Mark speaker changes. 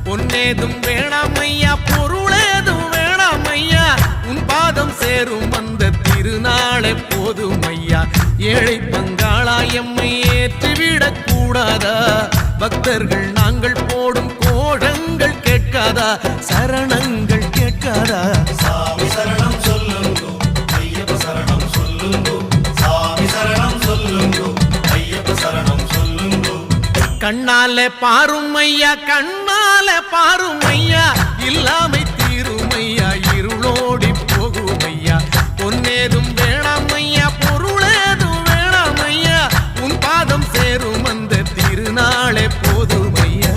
Speaker 1: பொன்னேதும் வேணாமையா பொருளேதும் வேணாமையா உன் பாதம் சேரும் அந்த திருநாளை போதுமையா ஏழை பங்காளா எம்மை ஏற்றிவிடக் கூடாதா பக்தர்கள் நாங்கள் போடும் கோஷங்கள் கேட்காதா சரணங்கள் கேட்காதா
Speaker 2: சாமி சரணம் சொல்லுங்கோ ஐயப்ப சரணம் சொல்லுங்கோ சாமி சரணம் சொல்லுங்கோ ஐயப்ப சரணம் சொல்லுங்கோ
Speaker 1: கண்ணால பாருமையா கண்ணால பாருமையா இல்லாமை தீருமையா இருளோடி போகுமையா பொன்னேதும் வேணாமையா பொருளேதும் வேணாமையா உன் பாதம் சேரும் அந்த திருநாளே போதுமையா.